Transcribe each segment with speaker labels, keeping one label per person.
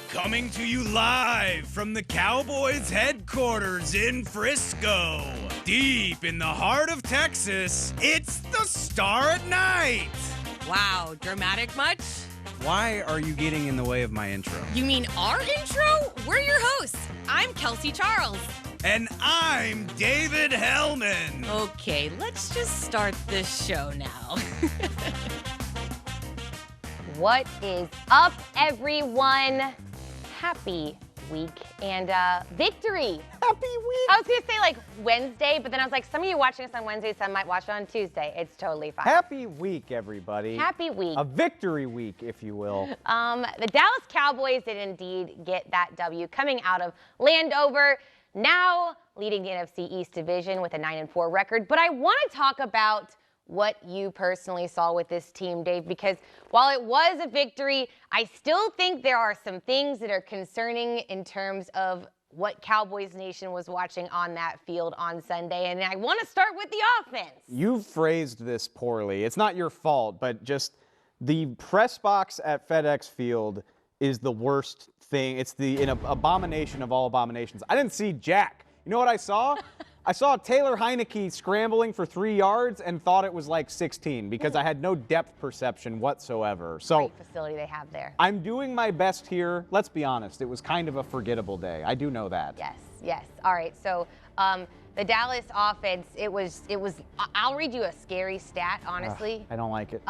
Speaker 1: Coming to you live from the Cowboys headquarters in Frisco. Deep in the heart of Texas, it's the Star at Night.
Speaker 2: Wow, dramatic much?
Speaker 1: Why are you getting in the way of my intro?
Speaker 2: You mean our intro? We're your hosts. I'm Kelsey Charles.
Speaker 1: And I'm David Hellman.
Speaker 2: Okay, let's just start this show now.
Speaker 3: What is up, everyone? Happy week and victory.
Speaker 1: Happy week.
Speaker 3: I was going to say like Wednesday, but then I was like, some of you watching us on Wednesday, some might watch it on Tuesday. It's totally fine.
Speaker 4: Happy week, everybody.
Speaker 3: Happy week.
Speaker 4: A victory week, if you will.
Speaker 3: The Dallas Cowboys did indeed get that W coming out of Landover, now leading the NFC East Division with a 9-4 record. But I want to talk about what you personally saw with this team, Dave, because while it was a victory, I still think there are some things that are concerning in terms of what Cowboys Nation was watching on that field on Sunday. And I want to start with the offense.
Speaker 4: You've phrased this poorly. It's not your fault, but just the press box at FedEx Field is the worst thing. It's an abomination of all abominations. I didn't see jack. You know what I saw? I saw Taylor Heineke scrambling for 3 yards and thought it was like 16 because I had no depth perception whatsoever. So
Speaker 3: Great facility they have there.
Speaker 4: I'm doing my best here. Let's be honest. It was kind of a forgettable day. I do know that.
Speaker 3: Yes. All right. So the Dallas offense, it was. I'll read you a scary stat, honestly.
Speaker 4: I don't like it.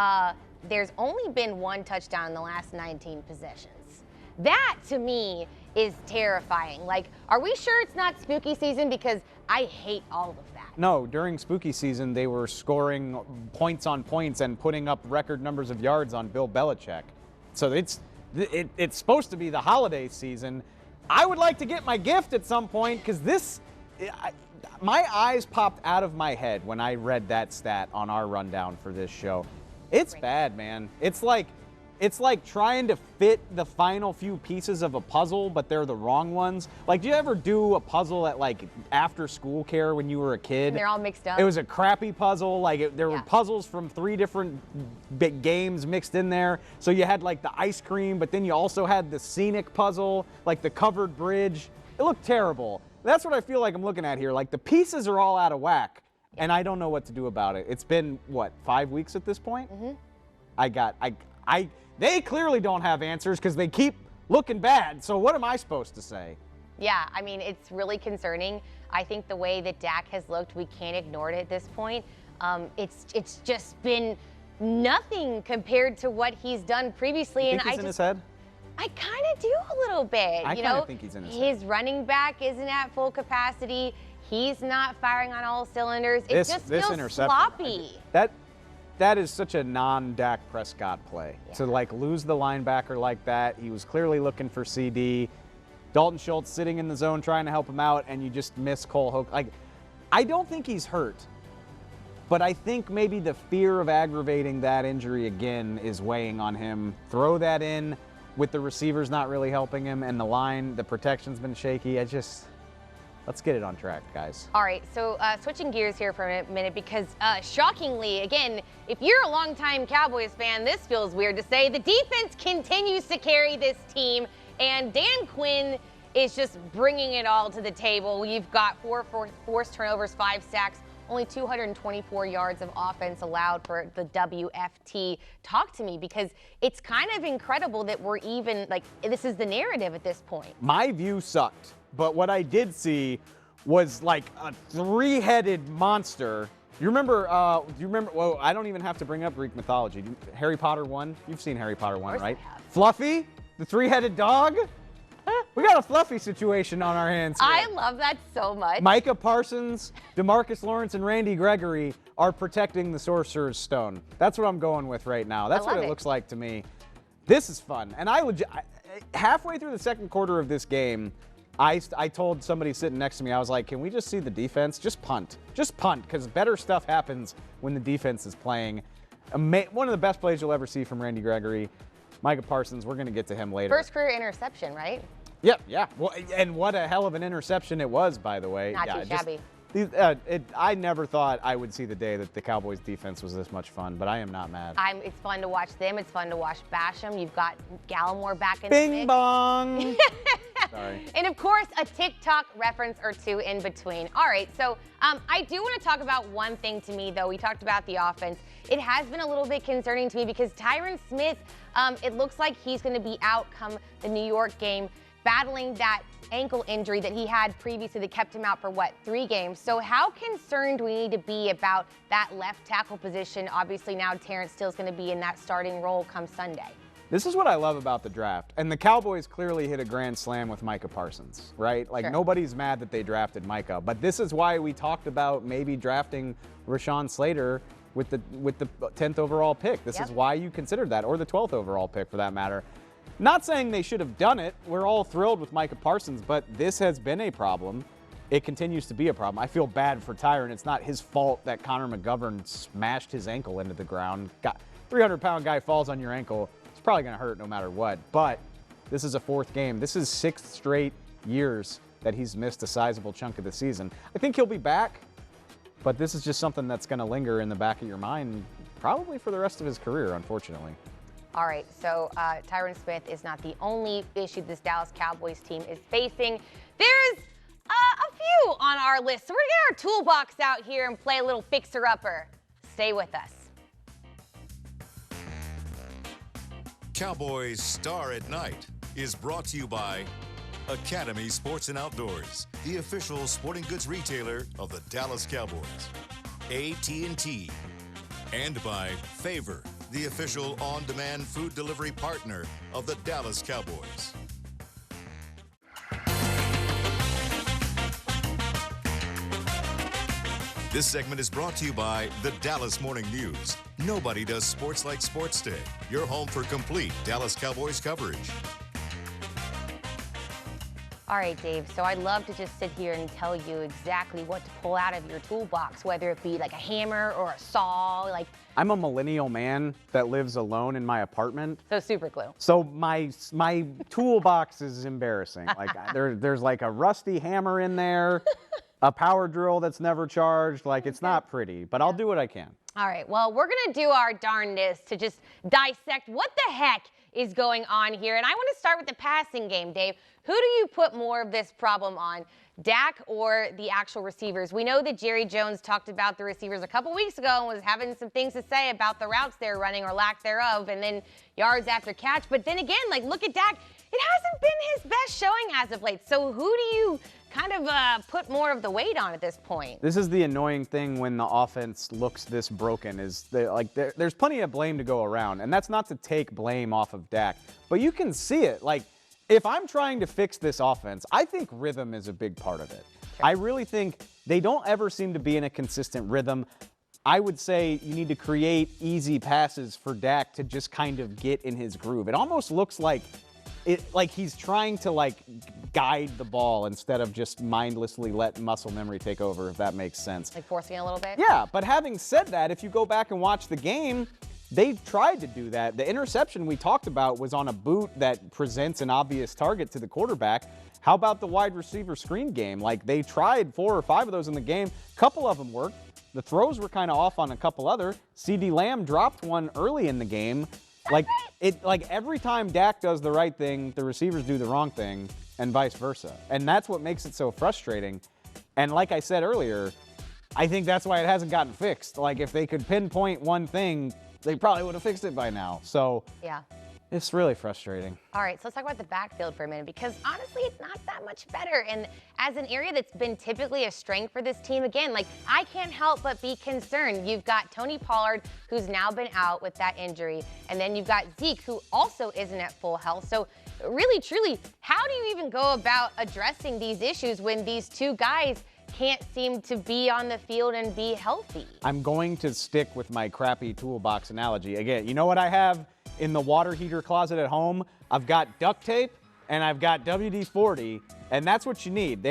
Speaker 3: There's only been one touchdown in the last 19 possessions. That, to me, is terrifying. Like, are we sure it's not spooky season? Because I hate all of that.
Speaker 4: No, during spooky season, they were scoring points on points and putting up record numbers of yards on Bill Belichick. So it's supposed to be the holiday season. I would like to get my gift at some point because my eyes popped out of my head when I read that stat on our rundown for this show. It's bad, man. It's like trying to fit the final few pieces of a puzzle, but they're the wrong ones. Like, do you ever do a puzzle at, like, after school care when you were a kid?
Speaker 3: And they're all mixed up.
Speaker 4: It was a crappy puzzle. Like, there were puzzles from 3 different big games mixed in there. So you had, like, the ice cream, but then you also had the scenic puzzle, like the covered bridge. It looked terrible. That's what I feel like I'm looking at here. Like, the pieces are all out of whack, and I don't know what to do about it. It's been, 5 weeks at this point? Mm-hmm. They clearly don't have answers because they keep looking bad. So what am I supposed to say?
Speaker 3: Yeah, I mean, it's really concerning. I think the way that Dak has looked, we can't ignore it at this point. It's just been nothing compared to what he's done previously.
Speaker 4: You think he's in his head?
Speaker 3: I kind of do a little bit.
Speaker 4: I kind of think he's in his head.
Speaker 3: His running back isn't at full capacity. He's not firing on all cylinders. It just feels sloppy.
Speaker 4: That is such a non-Dak Prescott play. Yeah. To, like, lose the linebacker like that. He was clearly looking for CD. Dalton Schultz sitting in the zone trying to help him out, and you just miss Cole Hoke. Like, I don't think he's hurt, but I think maybe the fear of aggravating that injury again is weighing on him. Throw that in with the receivers not really helping him, and the protection's been shaky. Let's get it on track, guys.
Speaker 3: All right, so switching gears here for a minute because shockingly, again, if you're a longtime Cowboys fan, this feels weird to say, the defense continues to carry this team, and Dan Quinn is just bringing it all to the table. You've got 4 forced turnovers, 5 sacks, only 224 yards of offense allowed for the WFT. Talk to me, because it's kind of incredible that we're even, like, this is the narrative at this point.
Speaker 4: My view sucked. But what I did see was like a 3-headed monster. You remember, well, I don't even have to bring up Greek mythology. Harry Potter 1? You've seen Harry Potter 1, right? Fluffy, the 3-headed dog. We got a Fluffy situation on our hands here.
Speaker 3: I love that so much.
Speaker 4: Micah Parsons, DeMarcus Lawrence, and Randy Gregory are protecting the Sorcerer's Stone. That's what I'm going with right now. That's what it looks like to me. This is fun. And halfway through the second quarter of this game, I told somebody sitting next to me, I was like, can we just see the defense? Just punt. Just punt, because better stuff happens when the defense is playing. One of the best plays you'll ever see from Randy Gregory. Micah Parsons, we're going to get to him later.
Speaker 3: First career interception, right?
Speaker 4: Yeah. Well, and what a hell of an interception it was, by the way.
Speaker 3: Not too shabby.
Speaker 4: I never thought I would see the day that the Cowboys defense was this much fun, but I am not mad.
Speaker 3: It's fun to watch them. It's fun to watch Basham. You've got Gallimore back in the
Speaker 4: Bing
Speaker 3: mix.
Speaker 4: bong. Sorry.
Speaker 3: And of course, a TikTok reference or two in between. All right, so I do want to talk about one thing to me, though. We talked about the offense. It has been a little bit concerning to me because Tyron Smith, it looks like he's going to be out come the New York game, battling that ankle injury that he had previously that kept him out for, 3 games. So how concerned do we need to be about that left tackle position? Obviously, now Terrence Steele's going to be in that starting role come Sunday.
Speaker 4: This is what I love about the draft. And the Cowboys clearly hit a grand slam with Micah Parsons, right? Like,
Speaker 3: Sure.
Speaker 4: Nobody's mad that they drafted Micah. But this is why we talked about maybe drafting Rashawn Slater with the 10th overall pick. This is why you considered that, or the 12th overall pick for that matter. Not saying they should have done it. We're all thrilled with Micah Parsons, but this has been a problem. It continues to be a problem. I feel bad for Tyron. It's not his fault that Connor McGovern smashed his ankle into the ground. 300-pound guy falls on your ankle. It's probably going to hurt no matter what. But this is a 4th game. This is 6 straight years that he's missed a sizable chunk of the season. I think he'll be back, but this is just something that's going to linger in the back of your mind probably for the rest of his career, unfortunately.
Speaker 3: All right, so Tyron Smith is not the only issue this Dallas Cowboys team is facing. There's a few on our list, so we're going to get our toolbox out here and play a little fixer-upper. Stay with us.
Speaker 5: Cowboys Star at Night is brought to you by Academy Sports and Outdoors, the official sporting goods retailer of the Dallas Cowboys, AT&T, and by Favor, the official on-demand food delivery partner of the Dallas Cowboys. This segment is brought to you by the Dallas Morning News. Nobody does sports like Sports Day. Your home for complete Dallas Cowboys coverage.
Speaker 3: All right, Dave, so I'd love to just sit here and tell you exactly what to pull out of your toolbox, whether it be like a hammer or a saw,
Speaker 4: I'm a millennial man that lives alone in my apartment.
Speaker 3: So super glue.
Speaker 4: So my toolbox is embarrassing. Like there's like a rusty hammer in there, a power drill that's never charged. Like, it's not pretty, but I'll do what I can.
Speaker 3: All right, well, we're going to do our darndest to just dissect what the heck is going on here. And I want to start with the passing game, Dave. Who do you put more of this problem on, Dak or the actual receivers? We know that Jerry Jones talked about the receivers a couple weeks ago and was having some things to say about the routes they're running or lack thereof, and then yards after catch. But then again, look at Dak. It hasn't been his best showing as of late. So who do you kind of put more of the weight on at this point?
Speaker 4: This is the annoying thing when the offense looks this broken, is there's plenty of blame to go around, and that's not to take blame off of Dak, but you can see it. Like, if I'm trying to fix this offense, I think rhythm is a big part of it. Sure. I really think they don't ever seem to be in a consistent rhythm. I would say you need to create easy passes for Dak to just kind of get in his groove. It almost looks like he's trying to guide the ball instead of just mindlessly let muscle memory take over, if that makes sense.
Speaker 3: Like forcing it a little bit?
Speaker 4: Yeah, but having said that, if you go back and watch the game, they tried to do that. The interception we talked about was on a boot that presents an obvious target to the quarterback. How about the wide receiver screen game? They tried 4 or 5 of those in the game. A couple of them worked. The throws were kind of off on a couple other. CeeDee Lamb dropped one early in the game. Every time Dak does the right thing, the receivers do the wrong thing, and vice versa. And that's what makes it so frustrating. And like I said earlier, I think that's why it hasn't gotten fixed. If they could pinpoint one thing, they probably would have fixed it by now. So
Speaker 3: yeah,
Speaker 4: it's really frustrating.
Speaker 3: All right, so let's talk about the backfield for a minute, because honestly, it's not that much better. And as an area that's been typically a strength for this team, again, I can't help but be concerned. You've got Tony Pollard, who's now been out with that injury, and then you've got Zeke, who also isn't at full health. So really, truly, how do you even go about addressing these issues when these two guys can't seem to be on the field and be healthy?
Speaker 4: I'm going to stick with my crappy toolbox analogy. Again, you know what I have in the water heater closet at home? I've got duct tape and I've got WD-40, and that's what you need.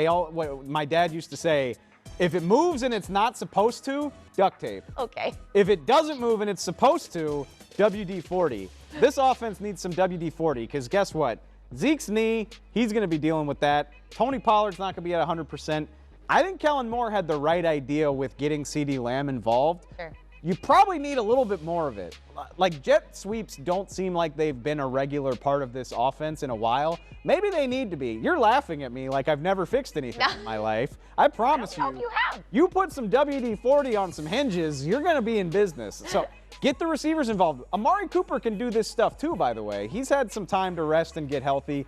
Speaker 4: My dad used to say, if it moves and it's not supposed to, duct tape.
Speaker 3: Okay.
Speaker 4: If it doesn't move and it's supposed to, WD-40. This offense needs some WD-40, because guess what? Zeke's knee, he's going to be dealing with that. Tony Pollard's not going to be at 100%. I think Kellen Moore had the right idea with getting CeeDee Lamb involved.
Speaker 3: Sure.
Speaker 4: You probably need a little bit more of it. Like, jet sweeps don't seem like they've been a regular part of this offense in a while. Maybe they need to be. You're laughing at me like I've never fixed anything in my life. I promise
Speaker 3: I don't know if you have.
Speaker 4: You put some WD-40 on some hinges, you're going to be in business. So get the receivers involved. Amari Cooper can do this stuff too, by the way. He's had some time to rest and get healthy.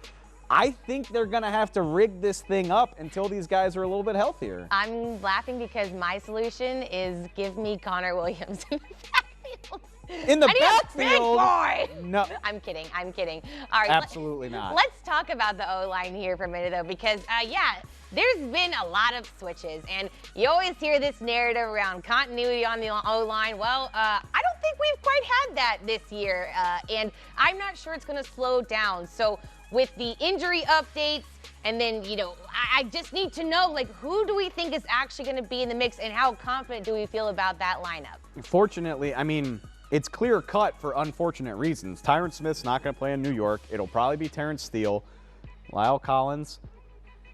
Speaker 4: I think they're going to have to rig this thing up until these guys are a little bit healthier.
Speaker 3: I'm laughing because my solution is give me Connor Williams in the backfield.
Speaker 4: In the
Speaker 3: I need
Speaker 4: backfield?
Speaker 3: a big boy.
Speaker 4: No.
Speaker 3: I'm kidding. All right.
Speaker 4: Absolutely not.
Speaker 3: Let's talk about the O-line here for a minute, though, because, there's been a lot of switches, and you always hear this narrative around continuity on the O-line. Well, I don't think we've quite had that this year, and I'm not sure it's going to slow down. So with the injury updates, and then, I just need to know, who do we think is actually going to be in the mix, and how confident do we feel about that lineup?
Speaker 4: Fortunately, it's clear cut for unfortunate reasons. Tyron Smith's not going to play in New York. It'll probably be Terrence Steele. Lyle Collins,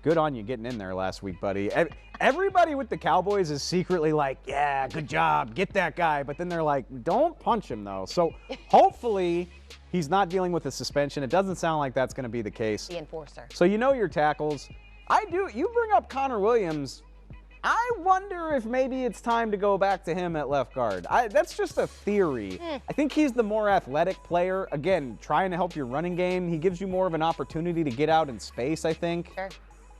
Speaker 4: good on you getting in there last week, buddy. Everybody with the Cowboys is secretly like, yeah, good job, get that guy. But then they're like, don't punch him, though. So hopefully he's not dealing with a suspension. It doesn't sound like that's going to be the case.
Speaker 3: The enforcer.
Speaker 4: So your tackles. You bring up Connor Williams. I wonder if maybe it's time to go back to him at left guard. That's just a theory. I think he's the more athletic player. Again, trying to help your running game. He gives you more of an opportunity to get out in space, I think.
Speaker 3: Sure.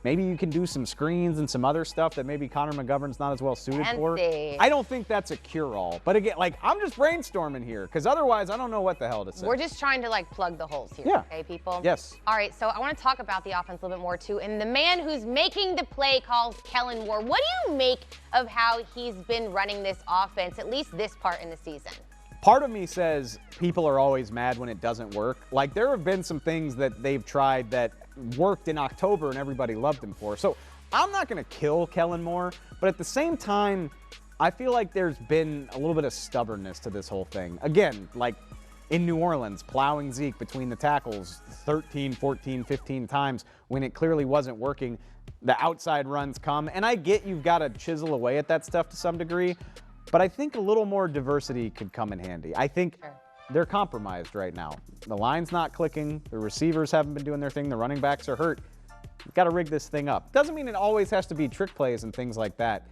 Speaker 4: Maybe you can do some screens and some other stuff that maybe Connor McGovern's not as well suited for. I don't think that's a cure-all. But again, I'm just brainstorming here because otherwise I don't know what the hell to say.
Speaker 3: We're just trying to plug the holes here,
Speaker 4: yeah.
Speaker 3: Okay, people?
Speaker 4: Yes.
Speaker 3: All right, so I want to talk about the offense a little bit more too. And the man who's making the play calls, Kellen Moore. What do you make of how he's been running this offense, at least this part in the season?
Speaker 4: Part of me says people are always mad when it doesn't work. There have been some things that they've tried that worked in October and everybody loved him for. So I'm not going to kill Kellen Moore, but at the same time, I feel like there's been a little bit of stubbornness to this whole thing. Again, in New Orleans, plowing Zeke between the tackles 13, 14, 15 times when it clearly wasn't working. The outside runs come, and I get you've got to chisel away at that stuff to some degree, but I think a little more diversity could come in handy. I think they're compromised right now. The line's not clicking. The receivers haven't been doing their thing. The running backs are hurt. You've got to rig this thing up. Doesn't mean it always has to be trick plays and things like that,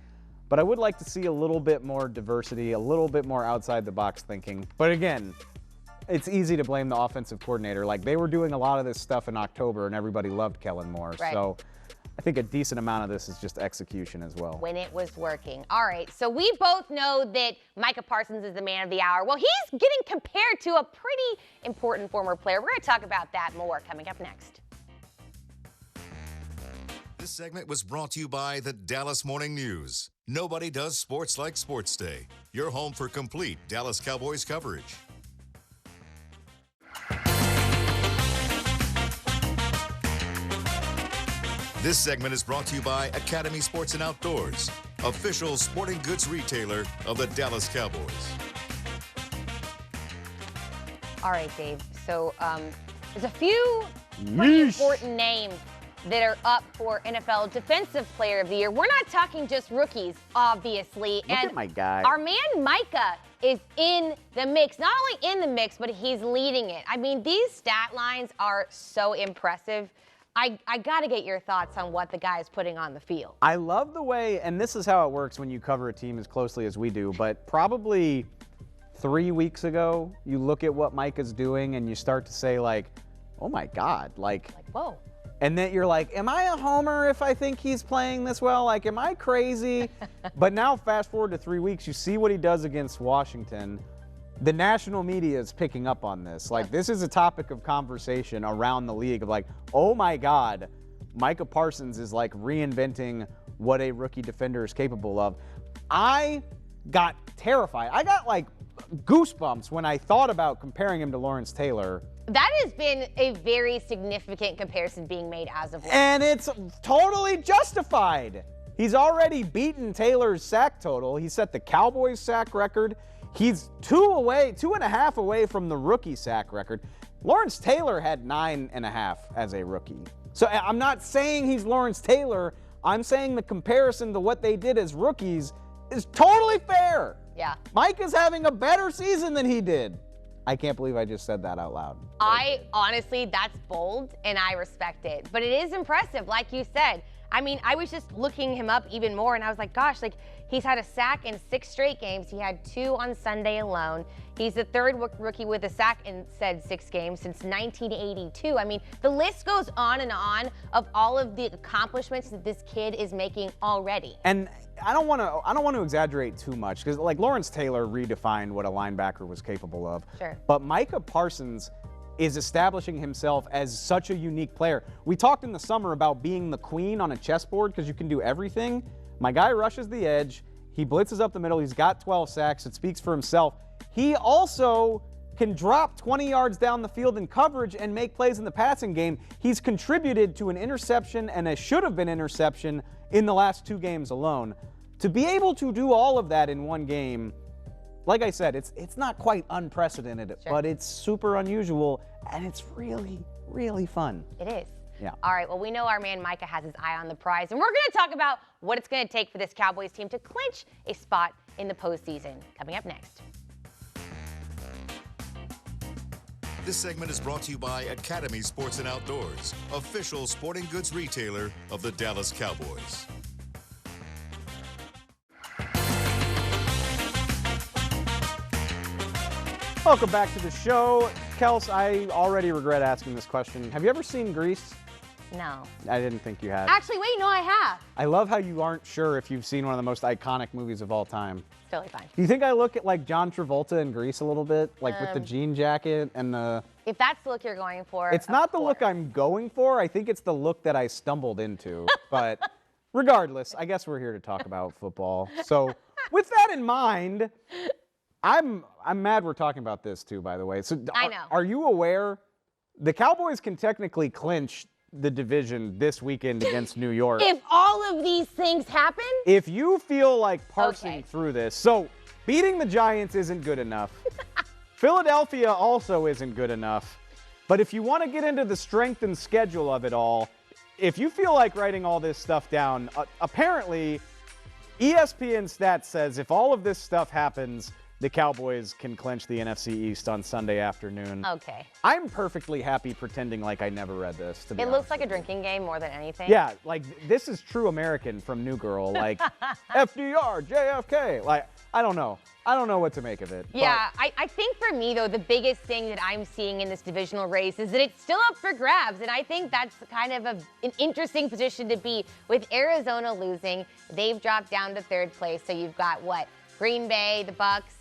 Speaker 4: but I would like to see a little bit more diversity, a little bit more outside-the-box thinking. But again, it's easy to blame the offensive coordinator. They were doing a lot of this stuff in October, and everybody loved Kellen Moore.
Speaker 3: Right.
Speaker 4: So I think a decent amount of this is just execution as well.
Speaker 3: When it was working. All right, so we both know that Micah Parsons is the man of the hour. Well, he's getting compared to a pretty important former player. We're going to talk about that more coming up next.
Speaker 5: This segment was brought to you by the Dallas Morning News. Nobody does sports like Sports Day. Your home for complete Dallas Cowboys coverage. This segment is brought to you by Academy Sports and Outdoors, official sporting goods retailer of the Dallas Cowboys.
Speaker 3: All right, Dave. So there's a few pretty important names that are up for NFL Defensive Player of the Year. We're not talking just rookies, obviously.
Speaker 4: Look at my guy.
Speaker 3: Our man Micah is in the mix. Not only in the mix, but he's leading it. These stat lines are so impressive. I got to get your thoughts on what the guy is putting on the field.
Speaker 4: I love the way, and this is how it works when you cover a team as closely as we do, but probably 3 weeks ago, you look at what Micah's doing and you start to say, oh my God,
Speaker 3: whoa.
Speaker 4: And then you're like, am I a homer if I think he's playing this well? Am I crazy? But now fast forward to 3 weeks, you see what he does against Washington. The national media is picking up on this. This is a topic of conversation around the league of oh my God, Micah Parsons is reinventing what a rookie defender is capable of. I got terrified. I got goosebumps when I thought about comparing him to Lawrence Taylor.
Speaker 3: That has been a very significant comparison being made as of late.
Speaker 4: And it's totally justified. He's already beaten Taylor's sack total. He set the Cowboys sack record. He's 2.5 away from the rookie sack record. Lawrence Taylor had 9.5 as a rookie. So I'm not saying he's Lawrence Taylor. I'm saying the comparison to what they did as rookies is totally fair.
Speaker 3: Yeah.
Speaker 4: Micah's having a better season than he did. I can't believe I just said that out loud.
Speaker 3: Honestly, that's bold, and I respect it. But it is impressive, like you said. I mean, I was just looking him up even more, and I was like, gosh, like, he's had a sack in 6 straight games. He had 2 on Sunday alone. He's the 3rd rookie with a sack in said 6 games since 1982. I mean, the list goes on and on of all of the accomplishments that this kid is making already.
Speaker 4: And I don't want to exaggerate too much, because like Lawrence Taylor redefined what a linebacker was capable of.
Speaker 3: Sure.
Speaker 4: But Micah Parsons is establishing himself as such a unique player. We talked in the summer about being the queen on a chessboard because you can do everything. My guy rushes the edge. He blitzes up the middle. He's got 12 sacks. It speaks for himself. He also can drop 20 yards down the field in coverage and make plays in the passing game. He's contributed to an interception and a should have been interception in the last 2 games alone. To be able to do all of that in one game, like I said, it's not quite unprecedented,
Speaker 3: Sure.
Speaker 4: but it's super unusual, and it's really, really fun.
Speaker 3: It is.
Speaker 4: Yeah.
Speaker 3: All right, well, we know our man Micah has his eye on the prize, and we're going to talk about what it's going to take for this Cowboys team to clinch a spot in the postseason. Coming up next.
Speaker 5: This segment is brought to you by Academy Sports and Outdoors, official sporting goods retailer of the Dallas Cowboys.
Speaker 4: Welcome back to the show. Kels, I already regret asking this question. Have you ever seen Grease?
Speaker 3: No.
Speaker 4: I didn't think you had.
Speaker 3: Actually, wait, no, I have.
Speaker 4: I love how you aren't sure if you've seen one of the most iconic movies of all time.
Speaker 3: Totally fine.
Speaker 4: Do you think I look at like John Travolta in Grease a little bit? Like with the jean jacket and the...
Speaker 3: If that's the look you're going for,
Speaker 4: It's not the look I'm going for. I think it's the look that I stumbled into. But regardless, I guess we're here to talk about football. So with that in mind, I'm mad we're talking about this too, by the way. So
Speaker 3: I know.
Speaker 4: Are you aware the Cowboys can technically clinch the division this weekend against New York?
Speaker 3: If all of these things happen?
Speaker 4: If you feel like parsing
Speaker 3: Okay.
Speaker 4: through this, so beating the Giants isn't good enough. Philadelphia also isn't good enough. But if you want to get into the strength and schedule of it all, if you feel like writing all this stuff down, apparently ESPN stats says if all of this stuff happens, the Cowboys can clinch the NFC East on Sunday afternoon.
Speaker 3: Okay.
Speaker 4: I'm perfectly happy pretending like I never read this, to be
Speaker 3: It
Speaker 4: honest
Speaker 3: looks like a
Speaker 4: with you.
Speaker 3: drinking game more than anything.
Speaker 4: Yeah, like this is true American from New Girl, like FDR, JFK. Like, I don't know. I don't know what to make of it.
Speaker 3: Yeah, I think for me, though, the biggest thing that I'm seeing in this divisional race is that it's still up for grabs, and I think that's kind of an interesting position to be. With Arizona losing, they've dropped down to 3rd place, so you've got, what, Green Bay, the Bucks,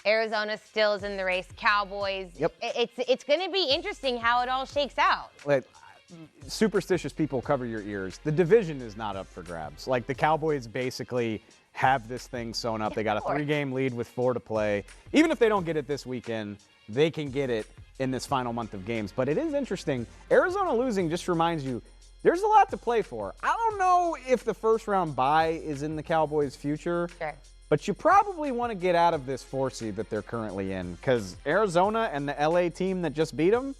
Speaker 3: Arizona still is in the race, Cowboys.
Speaker 4: Yep.
Speaker 3: It's going to be interesting how it all shakes out.
Speaker 4: Like, superstitious people, cover your ears. The division is not up for grabs. Like, the Cowboys basically have this thing sewn up. They got a 3-game lead with 4 to play. Even if they don't get it this weekend, they can get it in this final month of games. But it is interesting. Arizona losing just reminds you there's a lot to play for. I don't know if the first-round bye is in the Cowboys' future.
Speaker 3: Sure.
Speaker 4: But you probably want to get out of this 4 seed that they're currently in, because Arizona and the LA team that just beat them,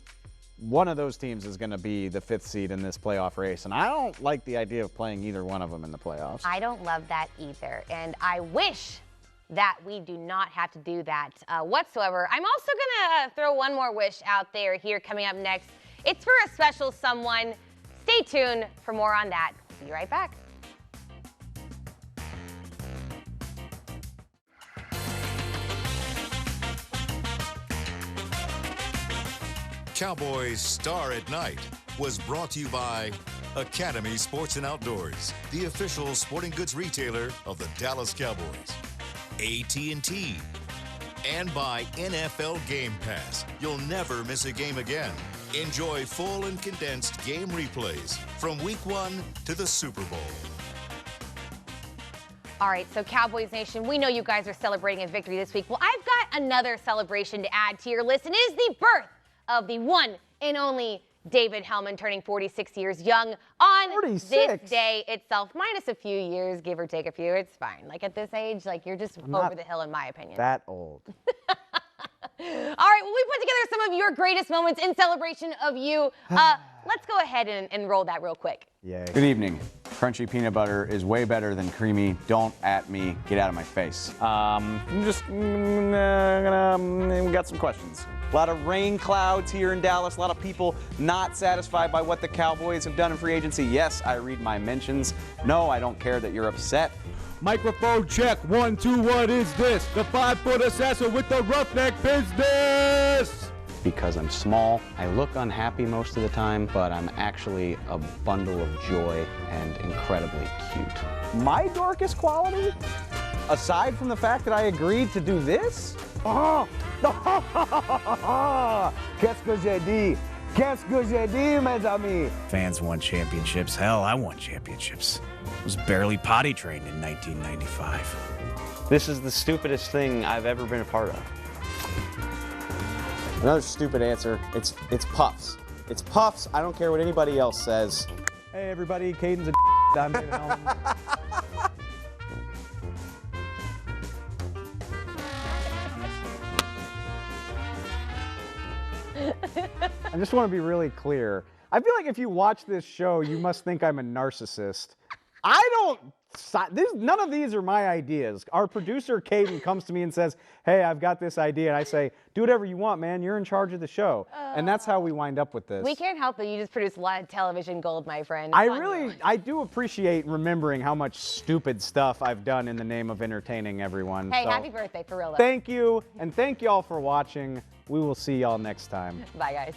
Speaker 4: one of those teams is going to be the 5th seed in this playoff race. And I don't like the idea of playing either one of them in the playoffs.
Speaker 3: I don't love that either. And I wish that we do not have to do that whatsoever. I'm also going to throw one more wish out there here coming up next. It's for a special someone. Stay tuned for more on that. We'll be right back.
Speaker 5: Cowboys Star at Night was brought to you by Academy Sports and Outdoors, the official sporting goods retailer of the Dallas Cowboys. AT&T. And by NFL Game Pass. You'll never miss a game again. Enjoy full and condensed game replays from Week 1 to the Super Bowl.
Speaker 3: All right, so Cowboys Nation, we know you guys are celebrating a victory this week. Well, I've got another celebration to add to your list, and it is the birth of the one and only David Hellman, turning 46 years young on
Speaker 4: 46?
Speaker 3: this day itself, minus a few years, give or take a few. It's fine. Like, at this age, like, you're just over the hill, in my opinion.
Speaker 4: That old.
Speaker 3: All right, well, we put together some of your greatest moments in celebration of you. Let's go ahead and roll that real quick.
Speaker 4: Yay. Good evening. Crunchy peanut butter is way better than creamy. Don't at me. Get out of my face. We got some questions. A lot of rain clouds here in Dallas. A lot of people not satisfied by what the Cowboys have done in free agency. Yes, I read my mentions. No, I don't care that you're upset.
Speaker 6: Microphone check, 1, 2, what is this? The 5-foot assassin with the roughneck business!
Speaker 4: Because I'm small, I look unhappy most of the time, but I'm actually a bundle of joy and incredibly cute. My darkest quality? Aside from the fact that I agreed to do this?
Speaker 6: Qu'est-ce que j'ai dit? Qu'est-ce que j'ai dit, mes amis?
Speaker 1: Fans won championships. Hell, I won championships. I was barely potty trained in 1995.
Speaker 4: This is the stupidest thing I've ever been a part of. Another stupid answer. It's Puffs. It's Puffs. I don't care what anybody else says.
Speaker 6: Hey everybody, Caden's a I'm David Helman.
Speaker 4: I just want to be really clear. I feel like if you watch this show, you must think I'm a narcissist. I don't. None of these are my ideas. Our producer, Caden, comes to me and says, hey, I've got this idea. And I say, do whatever you want, man. You're in charge of the show. And that's how we wind up with this.
Speaker 3: We can't help it. You just produce a lot of television gold, my friend.
Speaker 4: I do appreciate remembering how much stupid stuff I've done in the name of entertaining everyone.
Speaker 3: Hey,
Speaker 4: So,
Speaker 3: happy birthday, for real, though.
Speaker 4: thank you, and thank you all for watching. We will see y'all next time.
Speaker 3: Bye, guys.